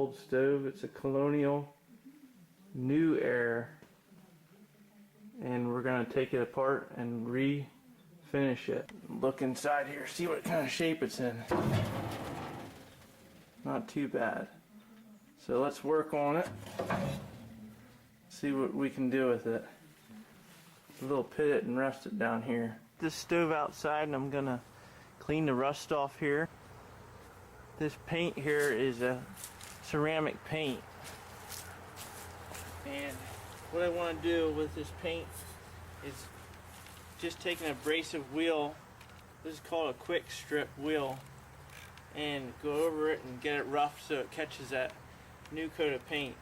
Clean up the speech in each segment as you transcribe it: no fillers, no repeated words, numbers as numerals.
Old stove. It's a Colonial New Air, and we're gonna take it apart and refinish it. Look inside here, see what kind of shape it's in. Not too bad. So let's work on it. See what we can do with it. A little pit and rust it down here. This stove outside, and I'm gonna clean the rust off here. This paint here is a ceramic paint, and what I want to do with this paint is just take an abrasive wheel. This is called a quick strip wheel, and go over it and get it rough so it catches that new coat of paint.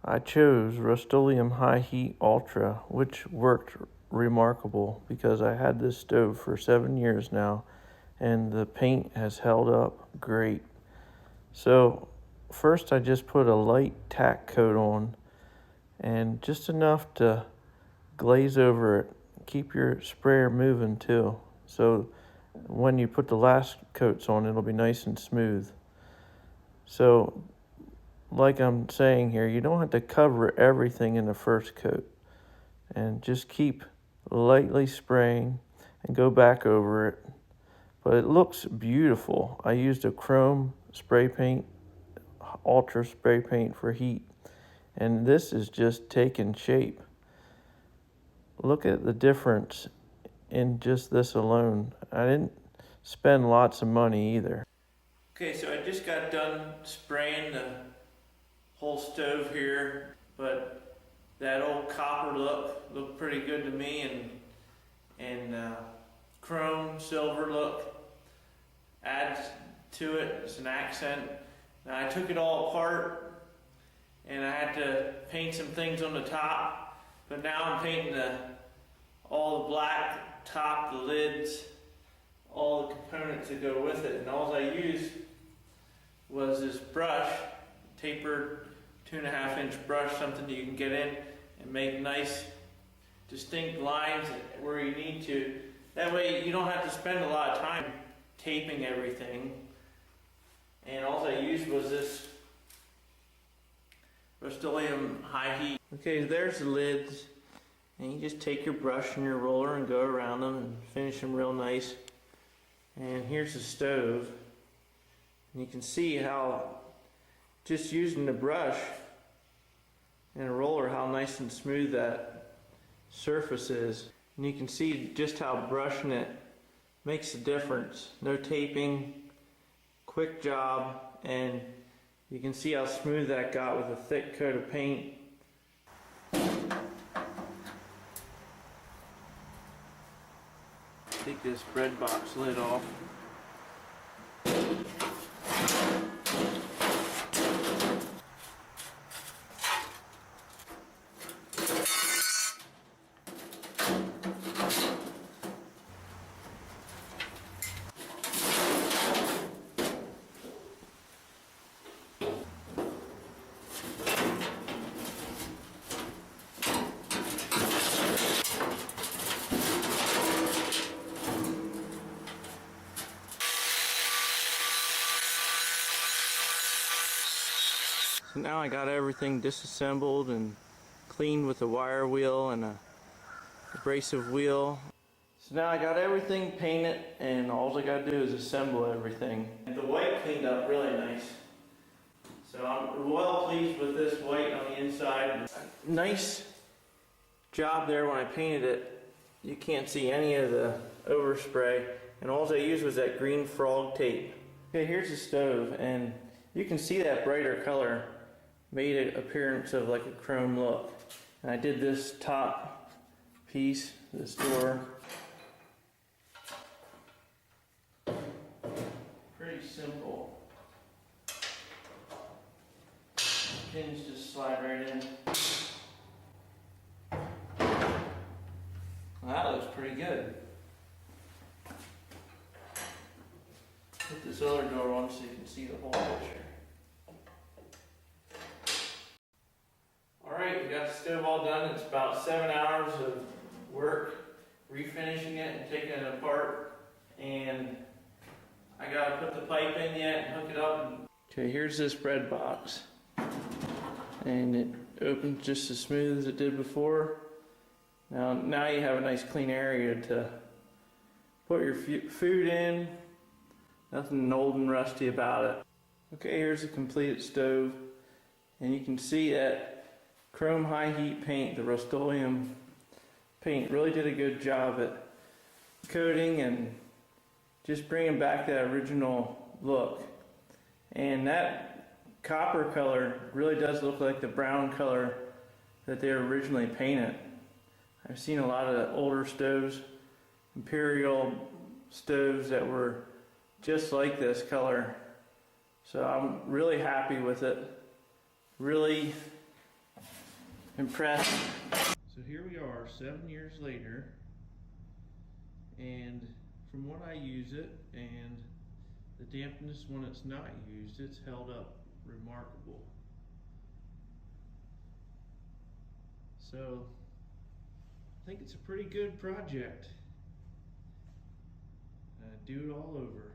I chose Rust-Oleum High Heat Ultra, which worked remarkable because I had this stove for 7 years now, and the paint has held up great. So first I just put a light tack coat on, and just enough to glaze over it. Keep your sprayer moving too, so when you put the last coats on, it'll be nice and smooth. So like I'm saying here, you don't have to cover everything in the first coat, and just keep lightly spraying and go back over it. But it looks beautiful. I used a chrome spray paint, ultra spray paint for heat, and this is just taking shape. Look at the difference in just this alone. I didn't spend lots of money either. Okay, so I just got done spraying the whole stove here, but that old copper looked pretty good to me, and chrome silver look adds to it. It's an accent. Now I took it all apart, and I had to paint some things on the top, but now I'm painting all the black top, the lids, all the components that go with it, and all I used was this brush, tapered 2.5-inch brush, something that you can get in and make nice distinct lines where you need to. That way you don't have to spend a lot of time taping everything. And all I used was this Rust-Oleum High Heat. Okay, there's the lids, and you just take your brush and your roller and go around them and finish them real nice. And here's the stove, and you can see how just using the brush and a roller, how nice and smooth that surface is. And you can see just how brushing it makes a difference. No taping, quick job, and you can see how smooth that got with a thick coat of paint. Take this bread box lid off. So now I got everything disassembled and cleaned with a wire wheel and a abrasive wheel. So now I got everything painted, and all I gotta do is assemble everything. And the white cleaned up really nice. So I'm well pleased with this white on the inside. Nice job there when I painted it. You can't see any of the overspray, and all I used was that green frog tape. Okay, here's the stove, and you can see that brighter color made an appearance of like a chrome look. And I did this top piece, this door. Pretty simple. Pins just slide right in. Well, that looks pretty good. Put this other door on so you can see the whole picture. Alright, we got the stove all done. It's about 7 hours of work refinishing it and taking it apart. And I gotta put the pipe in yet and hook it up. Okay, here's this bread box. And it opens just as smooth as it did before. Now you have a nice clean area to put your food in. Nothing old and rusty about it. Okay, here's the completed stove. And you can see that chrome high heat paint, the Rust-Oleum paint, really did a good job at coating and just bringing back that original look. And that copper color really does look like the brown color that they originally painted. I've seen a lot of older stoves, imperial stoves, that were just like this color. So I'm really happy with it. Really impressed. So here we are 7 years later, and from what I use it and the dampness when it's not used, it's held up remarkable. So I think it's a pretty good project. Do it all over.